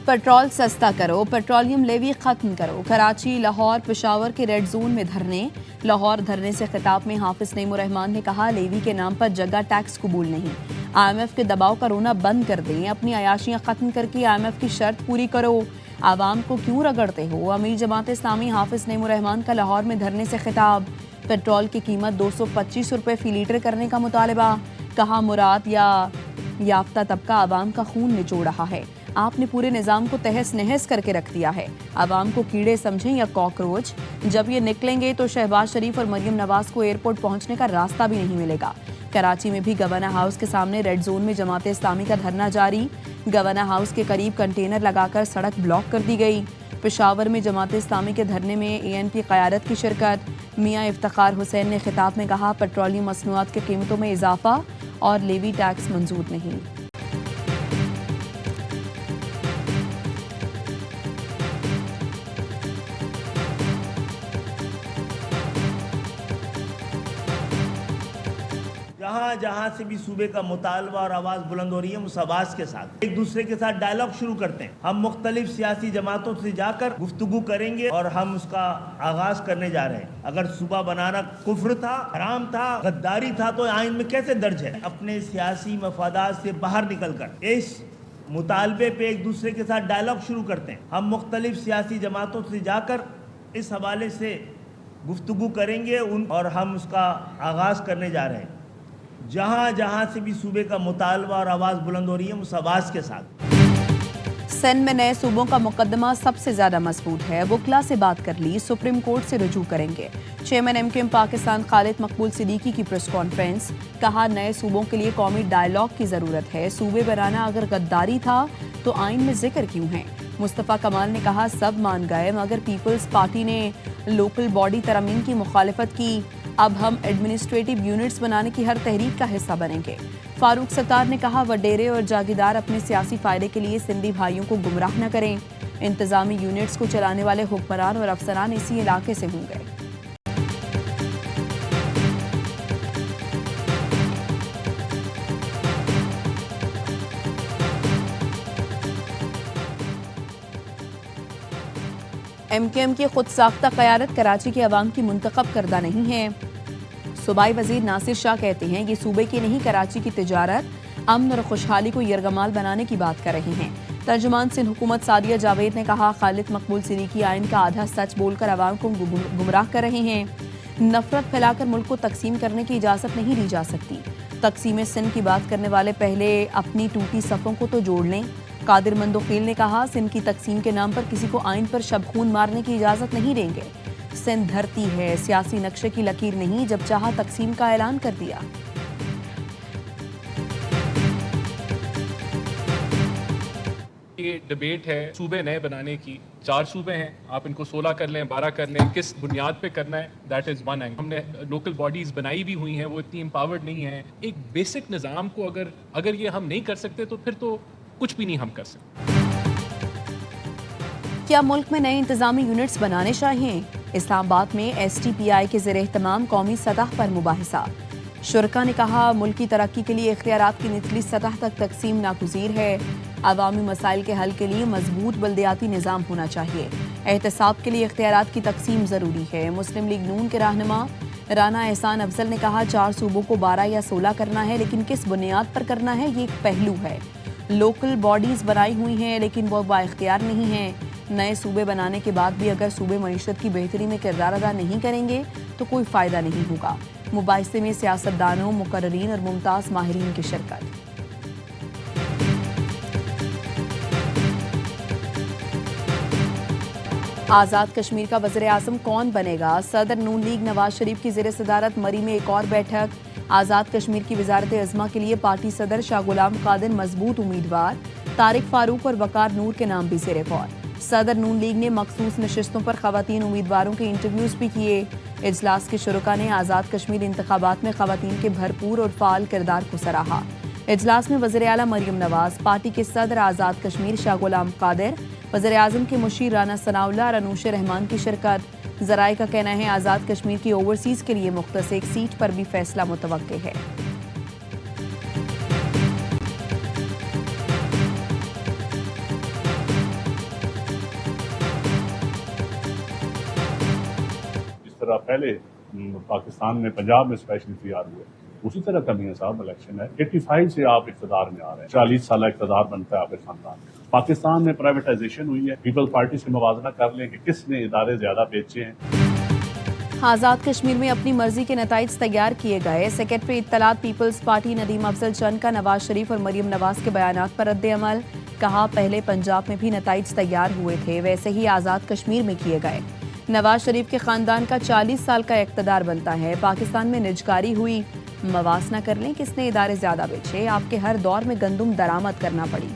Petrol सस्ता करो, petroleum levy खत्म करो। कराची, लाहौर, पेशावर के रेड जोन में धरने। लाहौर धरने से खिताब में हाफिज नईमुर रहमान ने कहा, लेवी के नाम पर जगह टैक्स कबूल नहीं। IMF के दबाव का रोना बंद कर दें, अपनी अयाशियां खत्म करके IMF की शर्त पूरी करो। आवाम को क्यों रगड़ते हो? अमीर जमात इस्लामी हाफिज नईमुर रहमान का लाहौर में धरने से खिताब। पेट्रोल की कीमत 225 रुपये फी लीटर करने का मुतालबा। कहा, मुराद या याफ्ता तबका आवाम का खून निचोड़ रहा है। आपने पूरे निज़ाम को तहस नहस करके रख दिया है। आवाम को कीड़े समझें या कॉकरोच। जब ये निकलेंगे तो शहबाज शरीफ और मरियम नवाज को एयरपोर्ट पहुंचने का रास्ता भी नहीं मिलेगा। कराची में भी गवर्नर हाउस के सामने रेड जोन में जमात इस्लामी का धरना जारी। गवर्नर हाउस के करीब कंटेनर लगाकर सड़क ब्लॉक कर दी गई। पेशावर में जमात इस्लामी के धरने में ANP क़यादत की शिरकत। मियाँ इफ्तिखार हुसैन ने खिताब में कहा, पेट्रोलियम मसनूआत की कीमतों में इजाफा और लेवी टैक्स मंजूर नहीं। जहाँ से भी सूबे का मुतालबा और आवाज़ बुलंद हो रही है, उस आवाज़ के साथ एक दूसरे के साथ डायलॉग शुरू करते हैं। हम मुख्तलिफ सियासी जमातों से जाकर गुफ्तगू करेंगे और हम उसका आगाज करने जा रहे हैं। अगर सूबा बनाना कुफ्र था, हराम था, गद्दारी था, तो आइन में कैसे दर्ज है? अपने सियासी मफादात से बाहर निकल कर इस मुतालबे पे एक दूसरे के साथ डायलॉग शुरू करते हैं। हम मुख्तलिफ सियासी जमातों से जाकर इस हवाले से गुफ्तगू करेंगे और हम उसका आगाज करने जा रहे हैं। जहाँ से भी सूबे का मुतालबा और आवाज़ बुलंद हो रही है, उस आवाज़ के साथ। सिंध में नए सूबों का मुकदमा सबसे ज्यादा मजबूत है। वकला से बात कर ली, सुप्रीम कोर्ट से रुजू करेंगे। चेयरमैन MKM पाकिस्तान खालिद मकबूल सिद्दीकी की प्रेस कॉन्फ्रेंस। कहा, नए सूबों के लिए कौमी डायलॉग की जरूरत है। सूबे बनाना अगर गद्दारी था तो आइन में जिक्र क्यों है? मुस्तफ़ा कमाल ने कहा, सब मान गए मगर पीपल्स पार्टी ने लोकल बॉडी तरमीम की मुखालिफत की। अब हम एडमिनिस्ट्रेटिव यूनिट्स बनाने की हर तहरीक का हिस्सा बनेंगे। फारूक सत्तार ने कहा, वडेरे और जागीरदार अपने सियासी फायदे के लिए सिंधी भाइयों को गुमराह न करें। इंतजामी यूनिट्स को चलाने वाले हुक्मरान और अफसरान इसी इलाके से होंगे। MKM की खुद साख्ता क़यादत कराची के अवाम की मुंतखब करदा नहीं है। सूबाई वजीर नासिर शाह कहते हैं, ये सूबे की नहीं कराची की तिजारत, अमन और खुशहाली को यरगमाल बनाने की बात कर रहे हैं। तर्जुमान सिंध हुकूमत सादिया जावेद ने कहा, खालिद मकबूल सिद्दीकी आइन का आधा सच बोलकर अवाम को गुमराह कर रहे हैं। नफरत फैलाकर मुल्क को तकसीम करने की इजाज़त नहीं दी जा सकती। तकसीम सिंध की बात करने वाले पहले अपनी टूटी सफ़ों को तो जोड़ लें। कादिर मंदोखील ने कहा, सिंध की तकसीम के नाम पर किसी को आइन पर शबखून मारने की इजाज़त नहीं देंगे। सिंध धरती है, सियासी नक्शे की लकीर नहीं। जब चाहा तकसीम का ऐलान कर दिया। ये डिबेट है सूबे नए बनाने की। 4 सूबे हैं, आप इनको 16 कर लें, 12 कर लें, किस बुनियाद पे करना है, दैट इज़ वन एंगल। हमने लोकल बॉडीज़ बनाई भी हुई हैं, वो इतनी एम्पावर्ड नहीं है। एक बेसिक निज़ाम को अगर ये हम नहीं कर सकते तो फिर तो कुछ भी नहीं हम कर सकते। क्या मुल्क में नए इंतजामी यूनिट्स बनाने चाहिए? इस्लामाबाद में STPI के ज़ेर एहतमाम कौमी सतह पर मुबाहिसा। शुरका ने कहा, मुल्क की तरक्की के लिए इख्तियारात की निचली सतह तक तकसीम नागुज़ीर है। अवामी मसाइल के हल के लिए मजबूत बल्दियाती निज़ाम होना चाहिए। एहतसाब के लिए इख्तियारात की तकसीम ज़रूरी है। मुस्लिम लीग नून के रहनुमा राना एहसान अफजल ने कहा, 4 सूबों को 12 या 16 करना है, लेकिन किस बुनियाद पर करना है ये एक पहलू है। लोकल बॉडीज़ बनाई हुई हैं लेकिन वो बाइख्तियार नहीं हैं। नए सूबे बनाने के बाद भी अगर सूबे मईशत की बेहतरी में किरदार अदा नहीं करेंगे तो कोई फ़ायदा नहीं होगा। मुबाहिसे में सियासतदानों, मुकर्रीन और मुमताज़ माहिरीन की शिरकत। आज़ाद कश्मीर का वज़ीर आज़म कौन बनेगा? सदर नून लीग नवाज शरीफ की ज़ेर सदारत मरी में एक और बैठक। आज़ाद कश्मीर की वज़ारत अज़्मा के लिए पार्टी सदर शाह गुलाम कादिर मजबूत उम्मीदवार। तारिक फारूक और वकार नूर के नाम भी ज़ेर गौर। सदर नून लीग ने मखसूस नशिस्तों पर ख़वातीन उम्मीदवारों के इंटरव्यूज़ भी किए। इजलास के शुरका ने आज़ाद कश्मीर इंतखाबात में ख़वातीन के भरपूर और फ़ाल किरदार को सराहा। इजलास में वज़ीर आला मरियम नवाज, पार्टी के सदर आज़ाद कश्मीर शाह गुलाम कादिर, वज़ीर आज़म के मुशीर राना सनाउल्लाह और अनूश रहमान की शिरकत। ज़राए का कहना है, आज़ाद कश्मीर की ओवरसीज़ के लिए मुख्तस एक सीट पर भी फैसला मुतवक्के है। طرح پہلے پاکستان میں پنجاب میں اسپیشلی تیار ہوئے اسی طرح کمی ہے صاحب. الیکشن ہے 85 سے آپ اقتدار میں آ رہے ہیں, 40 سالہ اقتدار بنتا ہے آپ کے خاندان. پاکستان میں پرائیویٹائزیشن ہوئی ہے, پیپل پارٹی سے موازنہ کر لیں کہ کس نے ادارے زیادہ بیچے ہیں. آزاد کشمیر میں اپنی مرضی کے نتائج تیار کیے گئے. سیکرٹری اطلاعات پیپلز پارٹی ندیم افضل چند کا نواز شریف اور مریم نواز کے بیانات پر رد عمل. کہا پہلے پنجاب میں بھی نتائج تیار ہوئے تھے, ویسے ہی آزاد کشمیر میں کیے گئے. نواز شریف کے خاندان کا 40 سال کا اقتدار بنتا ہے. پاکستان میں نجکاری ہوئی, موازنہ کر لیں کس نے ادارے زیادہ بیچے. آپ کے ہر دور میں گندم درآمد کرنا پڑی.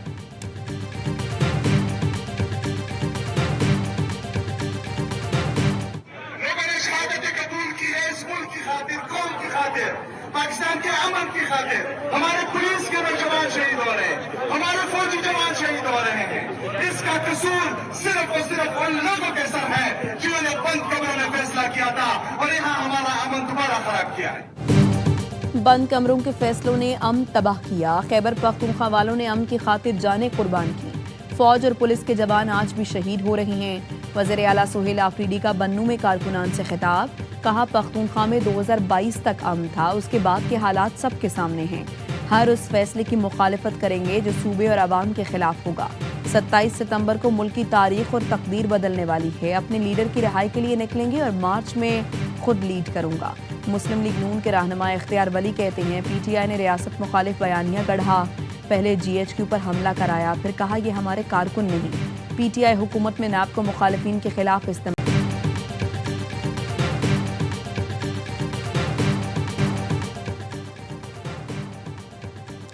پاکستان کے امن کی خاطر ہمارے پولیس کے نوجوان شہید ہو رہے ہیں, ہمارے فوجی جوان شہید ہو رہے ہیں. اس کا قصور صرف اور صرف ان لوگوں کے سر ہے جنہوں نے بند کمروں میں فیصلہ کیا تھا اور یہاں ہمارا امن دوبارہ خراب کیا ہے. بند کمروں کے فیصلوں نے امن تباہ کیا. خیبر پختونخوا والوں نے امن کی خاطر جانیں قربان کی. فوج اور پولیس کے جوان آج بھی شہید ہو رہے ہیں. وزیر اعلیٰ سہیل آفریدی کا بنوں میں کارکنان سے خطاب. کہا پختونخوا میں 2022 تک امن تھا, اس کے بعد کے حالات سب کے سامنے ہیں. ہر اس فیصلے کی مخالفت کریں گے جو صوبے اور عوام کے خلاف ہوگا. 27 ستمبر کو ملک کی تاریخ اور تقدیر بدلنے والی ہے. اپنے لیڈر کی رہائی کے لیے نکلیں گے اور مارچ میں خود لیڈ کروں گا. مسلم لیگ نون کے رہنما اختیار ولی کہتے ہیں پی ٹی آئی نے ریاست مخالف بیانیہ گڑھا. پہلے جی ایچ کیو پر حملہ کرایا, پھر کہا یہ ہمارے کارکن نہیں. پی ٹی آئی حکومت میں نیب کو مخالفین کے خلاف استعمال.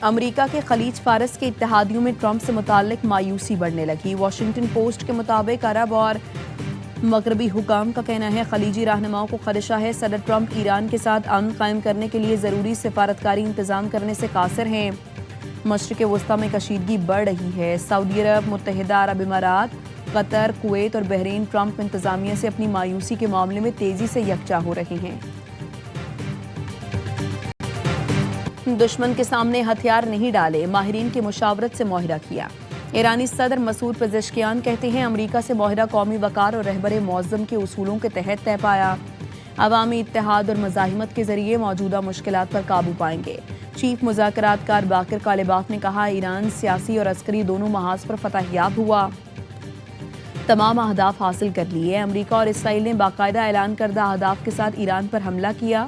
امریکہ کے خلیج فارس کے اتحادیوں میں ٹرمپ سے متعلق مایوسی بڑھنے لگی. واشنگٹن پوسٹ کے مطابق عرب اور مغربی حکام کا کہنا ہے خلیجی رہنماؤں کو خدشہ ہے صدر ٹرمپ ایران کے ساتھ امن قائم کرنے کے لیے ضروری سفارتکاری انتظام کرنے سے قاصر ہیں. مشرق وسطیٰ میں کشیدگی بڑھ رہی ہے. سعودی عرب, متحدہ عرب امارات, قطر, کویت اور بحرین ٹرمپ انتظامیہ سے اپنی مایوسی کے معاملے میں تیزی سے یکجا ہو رہے ہیں. دشمن کے سامنے ہتھیار نہیں ڈالے, ماہرین کی مشاورت سے معاہدہ کیا. ایرانی صدر مسعود پزشکیان کہتے ہیں امریکہ سے معاہدہ قومی وقار اور رہبر معظم کے اصولوں کے تحت طے پایا. عوامی اتحاد اور مزاحمت کے ذریعے موجودہ مشکلات پر قابو پائیں گے. چیف مذاکرات کار باقر کالباف نے کہا ایران سیاسی اور عسکری دونوں محاذ پر فتح یاب ہوا, تمام اہداف حاصل کر لیے. امریکہ اور اسرائیل نے باقاعدہ اعلان کردہ اہداف کے ساتھ ایران پر حملہ کیا,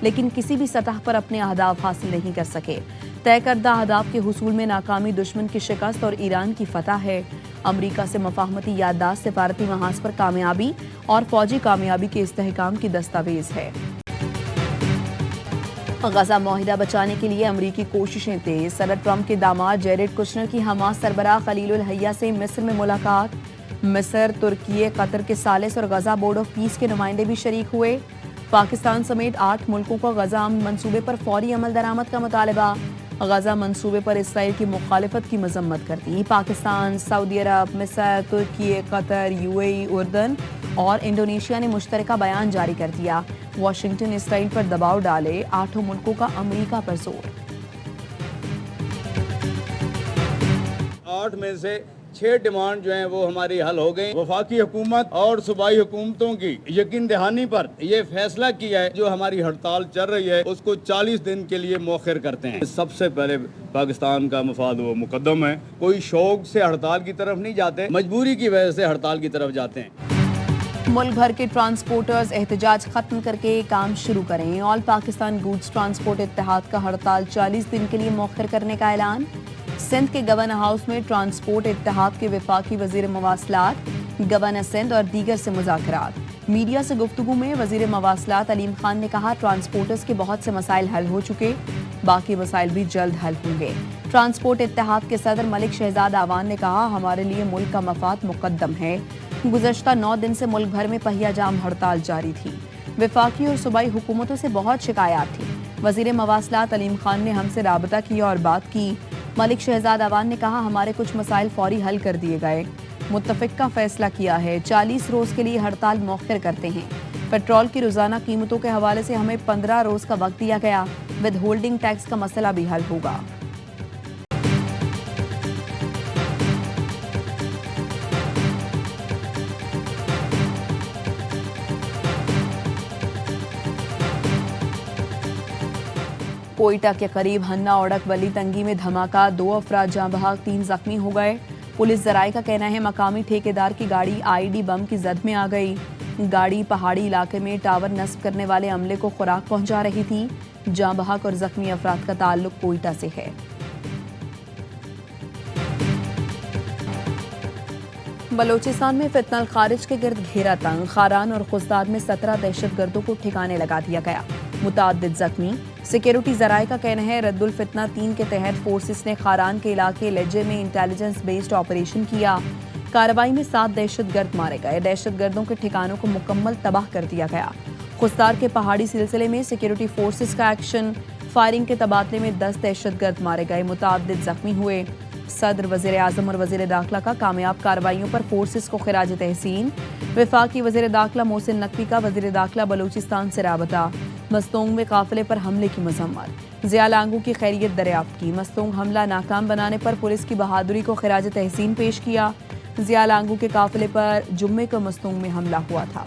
لیکن کسی بھی سطح پر اپنے اہداف حاصل نہیں کر سکے. طے کردہ اہداف کے حصول میں ناکامی دشمن کی شکست اور ایران کی فتح ہے. امریکہ سے مفاہمتی یادداشت سفارتی محاذ پر کامیابی اور فوجی کامیابی کے استحکام کی دستاویز ہے. غزہ معاہدہ بچانے کے لیے امریکی کوششیں تیز. صدر ٹرمپ کے داماد جیریڈ کشنر کی حماس سربراہ خلیل الحیہ سے مصر میں ملاقات. مصر, ترکی, قطر کے ثالث اور غزہ بورڈ آف پیس کے نمائندے بھی شریک ہوئے. پاکستان سمیت 8 ملکوں کا غزہ امن منصوبے پر فوری عمل درآمد کا مطالبہ. غزہ منصوبے پر اسرائیل کی مخالفت کی مذمت کر دی. پاکستان, سعودی عرب, مصر, ترکی, قطر, یو اے ای, اردن اور انڈونیشیا نے مشترکہ بیان جاری کر دیا. واشنگٹن اسرائیل پر دباؤ ڈالے, 8 ملکوں کا امریکہ پر زور. 8 میں سے 6 ڈیمانڈ جو ہیں وہ ہماری حل ہو گئی. وفاقی حکومت اور صوبائی حکومتوں کی یقین دہانی پر یہ فیصلہ کیا ہے جو ہماری ہڑتال چل رہی ہے اس کو 40 دن کے لیے مؤخر کرتے ہیں. سب سے پہلے پاکستان کا مفاد و مقدم ہے. کوئی شوق سے ہڑتال کی طرف نہیں جاتے, مجبوری کی وجہ سے ہڑتال کی طرف جاتے ہیں. ملک بھر کے ٹرانسپورٹرز احتجاج ختم کر کے کام شروع کریں. آل پاکستان گوڈز ٹرانسپورٹ اتحاد کا ہڑتال 40 دن کے لیے مؤخر کرنے کا اعلان. سندھ کے گورنر ہاؤس میں ٹرانسپورٹ اتحاد کے وفاقی وزیر مواصلات, گورنر سندھ اور دیگر سے مذاکرات. میڈیا سے گفتگو میں وزیر مواصلات علیم خان نے کہا ٹرانسپورٹرز کے بہت سے مسائل حل ہو چکے, باقی مسائل بھی جلد حل ہوں گے. ٹرانسپورٹ اتحاد کے صدر ملک شہزاد اعوان نے کہا ہمارے لیے ملک کا مفاد مقدم ہے. گزشتہ 9 دن سے ملک بھر میں پہیہ جام ہڑتال جاری تھی. وفاقی اور صوبائی حکومتوں سے بہت شکایات تھی. وزیر مواصلات علیم خان نے ہم سے رابطہ کیا اور بات کی. ملک شہزاد اعوان نے کہا ہمارے کچھ مسائل فوری حل کر دیے گئے. متفق کا فیصلہ کیا ہے, 40 روز کے لیے ہڑتال مؤخر کرتے ہیں. پیٹرول کی روزانہ قیمتوں کے حوالے سے ہمیں 15 روز کا وقت دیا گیا. ود ہولڈنگ ٹیکس کا مسئلہ بھی حل ہوگا. कोयटा के करीब हन्ना ओड़क वली तंगी में धमाका, 2 अफराद जाँ बहक, 3 जख्मी हो गए। पुलिस जराये का कहना है मकामी ठेकेदार की गाड़ी आईडी बम की जद में आ गई। गाड़ी पहाड़ी इलाके में टावर नस्ब करने वाले अमले को खुराक पहुंचा रही थी। जाँ बहक और जख्मी अफराद का ताल्लुक कोयटा से है। बलोचिस्तान में फितना खारिज के गिर्द घेरा तंग, खारान और खुजदार में 17 दहशतगर्दों को ठिकाने लगा दिया गया, मुताद्दिद जख्मी। सिक्योरिटी जराये का कहना है रद्दुल फितना 3 के तहत फोर्सेस ने खारान के इलाके लेजे में इंटेलिजेंस बेस्ड ऑपरेशन किया। कार्रवाई में 7 दहशतगर्द मारे गए। दहशतगर्दों के ठिकानों को मुकम्मल तबाह कर दिया गया। खुजदार के पहाड़ी सिलसिले में सिक्योरिटी फोर्सेस का एक्शन, फायरिंग के तबादले में 10 दहशतगर्द मारे गए, मुताद्दिद जख्मी हुए। सदर, वज़ीर आज़म और वज़ीर दाखिला का कामयाब कार्रवाइयों पर फोर्सेस को खिराज तहसीन। वफाकी वज़ीर दाखिला मोहसिन नकवी का वज़ीर दाखिला बलूचिस्तान से राबता। मस्तोंग में काफिले पर हमले की मजम्मत, ज़िया लांगू की खैरियत दरियाफ्त की। मस्तोंग हमला नाकाम बनाने पर पुलिस की बहादुरी को खिराज तहसीन पेश किया। ज़िया लांगू के काफिले पर जुम्मे को मस्तोंग में हमला हुआ था।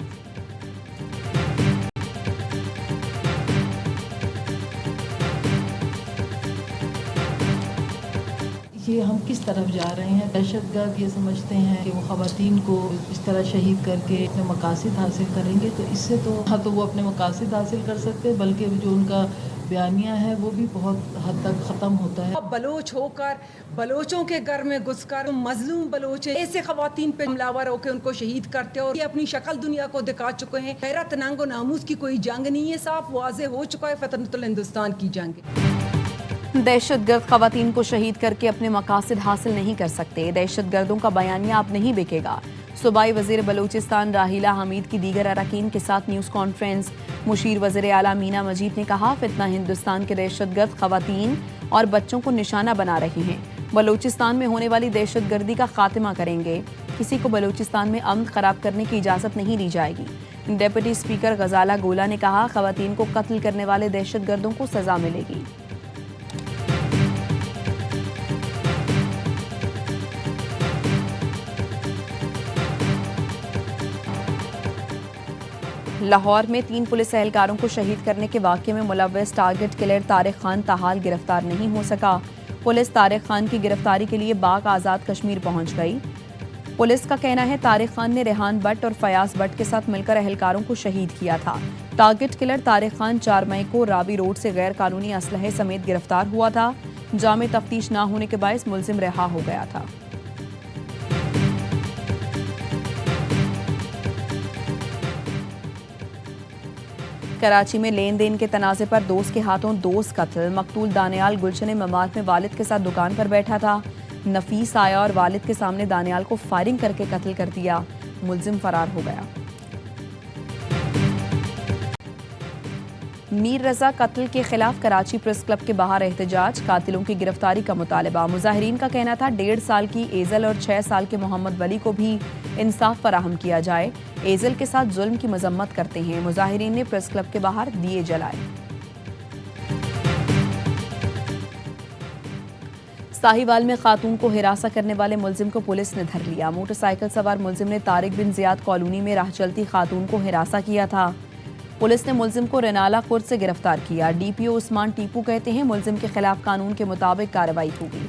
ये हम किस तरफ जा रहे हैं? दहशतगर्द ये समझते हैं कि वो ख़वातीन को इस तरह शहीद करके अपने मकासद हासिल करेंगे, तो इससे तो हाँ तो वो अपने मकासद हासिल कर सकते हैं, बल्कि जो उनका बयानिया है वो भी बहुत हद तक ख़त्म होता है। बलोच होकर बलोचों के घर में घुसकर मजलूम बलोच ऐसे ख़वातीन पे हमलावर होकर उनको शहीद करते और ये अपनी शक्ल दुनिया को दिखा चुके हैं। गैरत, नांगो नामूस की कोई जंग नहीं है, साफ वाज़ेह हो चुका है फ़तनतुल हिंदुस्तान की जंग। दहशतगर्द ख़वातीन को शहीद करके अपने मकासद हासिल नहीं कर सकते। दहशतगर्दों का बयानिया अब नहीं बिकेगा। सूबाई वज़ीर बलूचिस्तान राहिला हमीद की दीगर अरकान के साथ न्यूज़ कॉन्फ्रेंस। मुशीर वज़ीर आला मीना मजीद ने कहा, फितना हिंदुस्तान के दहशतगर्द ख़वातीन और बच्चों को निशाना बना रहे हैं। बलूचिस्तान में होने वाली दहशतगर्दी का खात्मा करेंगे। किसी को बलूचिस्तान में अमन ख़राब करने की इजाज़त नहीं दी जाएगी। डिप्टी स्पीकर गजाला गोला ने कहा, ख़वातीन को कत्ल करने वाले दहशतगर्दों को सज़ा मिलेगी। लाहौर में 3 पुलिस एहलकारों को शहीद करने के वाक़े में मुलव्वस टारगेट किलर तारिक खान ताहाल गिरफ्तार नहीं हो सका। पुलिस तारिक खान की गिरफ्तारी के लिए बाग आज़ाद कश्मीर पहुंच गई। पुलिस का कहना है तारिक खान ने रेहान भट्ट और फयाज भट्ट के साथ मिलकर एहलकारों को शहीद किया था। टारगेट किलर तारिक खान 4 मई को रावी रोड से गैर कानूनी असलहे समेत गिरफ्तार हुआ था। जामे तफ्तीश ना होने के बायस मुलजिम रिहा हो गया था। कराची में लेन देन के तनाज़े पर दोस्त के हाथों दोस्त कत्ल। मकतूल दानियाल गुलशन ममार में वालिद के साथ दुकान पर बैठा था। नफीस आया और वालिद के सामने दानियाल को फायरिंग करके कत्ल कर दिया। मुलजिम फरार हो गया। मीर रजा कत्ल के खिलाफ कराची प्रेस क्लब के बाहर एहतजाज, कातिलों की गिरफ्तारी का मुतालबा। मुजाहिरीन का कहना था 1.5 साल की एजल और 6 साल के मोहम्मद वली को भी इंसाफ फराहम किया जाए। एजल के साथ जुल्म की मजम्मत करते हैं। मुजाहिरीन ने प्रेस क्लब के बाहर दिए जलाए। साहिवाल में खातून को हिरासा करने वाले मुलजिम को पुलिस ने धर लिया। मोटरसाइकिल सवार मुलजिम ने तारिक बिन जियाद कॉलोनी में राह चलती खातून को हिरासा किया था। पुलिस ने मुलजिम को रेनाला खुर्द से गिरफ्तार किया। डीपीओ उस्मान टीपू कहते हैं मुलजिम के खिलाफ कानून के मुताबिक कार्रवाई होगी।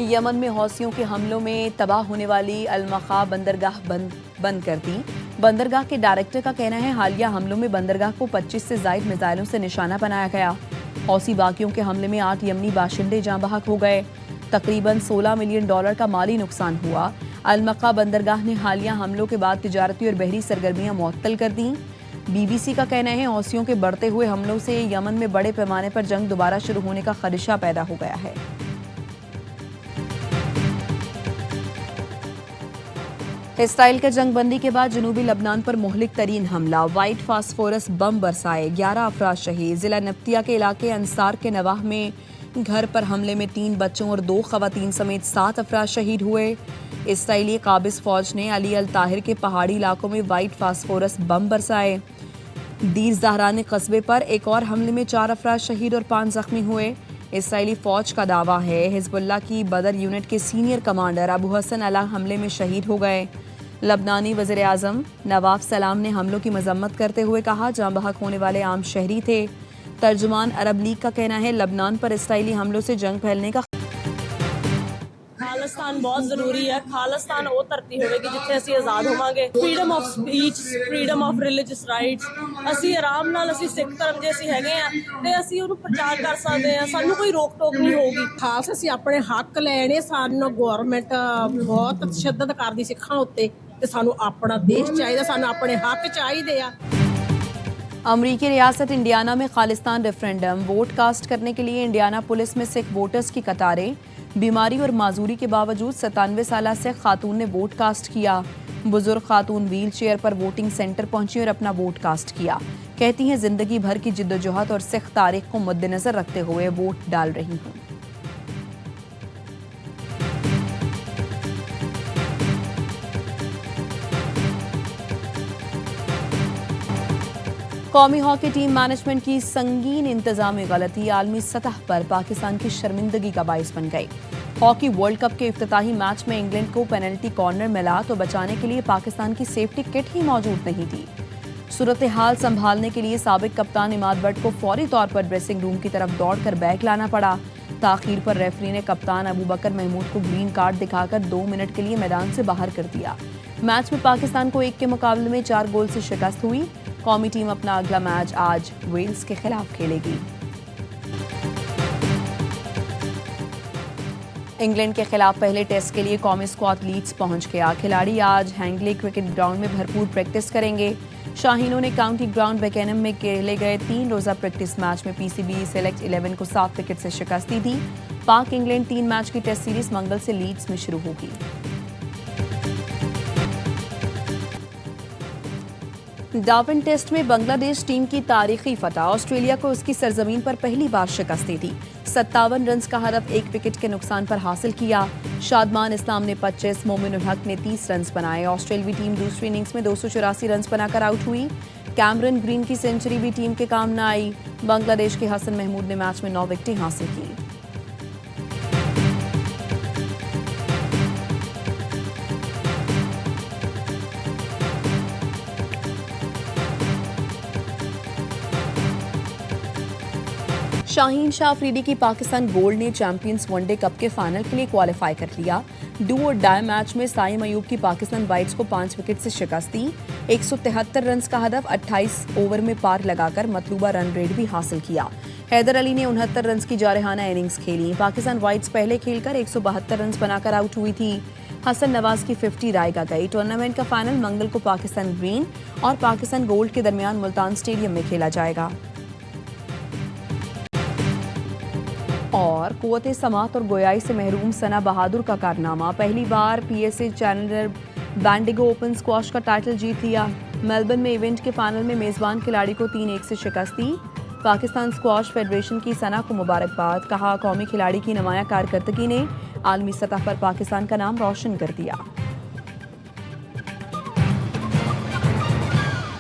यमन में हौसियों के हमलों में तबाह होने वाली अलमखा बंदरगाह बंद कर दी। बंदरगाह के डायरेक्टर का कहना है हालिया हमलों में बंदरगाह को 25 से ज़ायद मिसाइलों से निशाना बनाया गया। हौसी बागियों के हमले में 8 यमनी बाशिंदे जाँ बहक हो गए। तकरीबन $16 मिलियन का माली नुकसान हुआ। अलमक्का बंदरगाह ने हालिया हमलों के बाद तिजारती और बहरी सरगर्मियां मुअत्तल कर दी। BBC का कहना है हौसियों के बढ़ते हुए हमलों से यमन में बड़े पैमाने पर जंग दोबारा शुरू होने का खदशा पैदा हो गया है। इसराइल के जंगबंदी के बाद जनूबी लबनान पर मुहलिक तरीन हमला, वाइट फास्फोरस बम बरसाए, 11 अफराद शहीद। जिला नब्तिया के इलाके अंसार के नवाह में घर पर हमले में 3 बच्चों और 2 खवातीन समेत 7 अफराद शहीद हुए। इसराइली काबिज फौज ने अली अल ताहिर के पहाड़ी इलाकों में वाइट फास्फोरस बम बरसाए। दीर ज़हरानी कस्बे पर एक और हमले में 4 अफराद शहीद और 5 जख्मी हुए। इसराइली फौज का दावा है हिजबुल्लाह की बदर यूनिट के सीनियर कमांडर अबू हसन अला हमले में शहीद हो गए। لبنانی وزیر اعظم نواف سلام نے حملوں کی مذمت کرتے ہوئے کہا جاں بحق ہونے والے عام شہری تھے. ترجمان عرب لیگ کا کہنا ہے لبنان پر اسرائیلی حملوں سے جنگ پھیلنے کا ਖਾਲਿਸਤਾਨ ਬਹੁਤ ਜ਼ਰੂਰੀ ਹੈ. ਖਾਲਿਸਤਾਨ ਉਹ ਧਰਤੀ ਹੋਵੇਗੀ ਜਿੱਥੇ ਅਸੀਂ ਆਜ਼ਾਦ ਹੋਵਾਂਗੇ. Freedom of speech, freedom of religious rights, ਅਸੀਂ ਆਰਾਮ ਨਾਲ ਅਸੀਂ ਸਿੱਖ ਧਰਮ ਜੇ ਅਸੀਂ ਹੈਗੇ ਆ ਤੇ ਅਸੀਂ ਉਹਨੂੰ ਪ੍ਰਚਾਰ ਕਰ ਸਕਦੇ ਆ. ਸਾਨੂੰ ਕੋਈ ਰੋਕ ਟੋਕ ਨਹੀਂ ਹੋਊਗੀ. ਖਾਸ ਅਸੀਂ ਆਪਣੇ ਹੱਕ ਲੈਣੇ. ਸਾਨੂੰ ਗਵਰਨਮੈਂਟ ਬਹੁਤ ਤਸ਼ੱਦਦ ਕਰਦੀ ਸਿੱਖਾਂ ਉੱਤੇ ਤੇ ਸਾਨੂੰ ਆਪਣਾ ਦੇਸ਼ ਚਾਹੀਦਾ, ਸਾਨੂੰ ਆਪਣੇ ਹੱਕ ਚਾਹੀਦੇ ਆ. امریکی ریاست انڈیانا میں خالصتان ریفرینڈم ووٹ کاسٹ کرنے کے لیے انڈیانا پولیس میں سکھ ووٹرز کی قطاریں. بیماری اور معذوری کے باوجود 97 سالہ سکھ خاتون نے ووٹ کاسٹ کیا. بزرگ خاتون ویل چیئر پر ووٹنگ سینٹر پہنچی اور اپنا ووٹ کاسٹ کیا. کہتی ہیں زندگی بھر کی جدوجہد اور سکھ تاریخ کو مد نظر رکھتے ہوئے ووٹ ڈال رہی ہوں. قومی ہاکی ٹیم مینجمنٹ کی سنگین انتظامی غلطی عالمی سطح پر پاکستان کی شرمندگی کا باعث بن گئی. ہاکی ورلڈ کپ کے افتتاحی میچ میں انگلینڈ کو پینلٹی کارنر ملا تو بچانے کے لیے پاکستان کی سیفٹی کٹ ہی موجود نہیں تھی. صورتحال سنبھالنے کے لیے سابق کپتان عماد بٹ کو فوری طور پر ڈریسنگ روم کی طرف دوڑ کر بیگ لانا پڑا. تاخیر پر ریفری نے کپتان ابو بکر محمود کو گرین کارڈ دکھا کر 2 منٹ کے لیے میدان سے باہر کر دیا. میچ میں پاکستان کو 1 کے مقابلے میں 4 گول سے شکست ہوئی. قومی ٹیم اپنا اگلا میچ آج ویلز کے خلاف کھیلے گی. انگلینڈ کے خلاف پہلے ٹیسٹ کے لیے قومی اسکواڈ لیڈز پہنچ گیا. کھلاڑی آج ہینگلے کرکٹ گراؤنڈ میں بھرپور پریکٹس کریں گے. شاہینوں نے کاؤنٹی گراؤنڈ بیکینم میں کھیلے گئے 3 روزہ پریکٹس میچ میں پی سی بی سلیکٹ 11 کو 7 وکٹ سے شکست دی تھی. پاک انگلینڈ 3 میچ کی ٹیسٹ سیریز منگل سے لیڈز میں شروع ہوگی. ڈارون ٹیسٹ میں بنگلہ دیش ٹیم کی تاریخی فتح. آسٹریلیا کو اس کی سرزمین پر پہلی بار شکست دی تھی. 57 رنز کا ہدف 1 وکٹ کے نقصان پر حاصل کیا. شادمان اسلام نے 25، مومن الحق نے 30 رنز بنائے. آسٹریلوی ٹیم دوسری اننگز میں 284 رنز بنا کر آؤٹ ہوئی. کیمرن گرین کی سنچری بھی ٹیم کے کام نہ آئی. بنگلہ دیش کے حسن محمود نے میچ میں 9 وکٹیں حاصل کی. شاہین شاہ افریدی کی پاکستان گولڈ نے چیمپئنز ون ڈے کپ کے فائنل کے لیے کوالیفائی کر لیا. ڈو اور ڈائی میچ میں سائم ایوب کی پاکستان وائٹس کو 5 وکٹ سے شکست دی. 173 رنز کا ہدف 28 اوور میں پار لگا کر مطلوبہ رن ریٹ بھی حاصل کیا. حیدر علی نے 69 رنز کی جارحانہ اننگز کھیلی. پاکستان وائٹس پہلے کھیل کر 172 رنز بنا کر آؤٹ ہوئی تھی. حسن نواز کی 50 رائے گا گئی. ٹورنامنٹ کا فائنل منگل کو پاکستان گرین اور پاکستان گولڈ کے درمیان ملتان اسٹیڈیم میں کھیلا جائے گا. اور قوت سماعت اور گویائی سے محروم ثنا بہادر کا کارنامہ. پہلی بار P S A challenger Bendigo open squash کا ٹائٹل جیت لیا. میلبرن میں ایونٹ کے فائنل میں میزبان کھلاڑی کو 3-1 سے شکست دی. پاکستان اسکواش فیڈریشن کی ثنا کو مبارکباد. کہا قومی کھلاڑی کی نمایاں کارکردگی نے عالمی سطح پر پاکستان کا نام روشن کر دیا.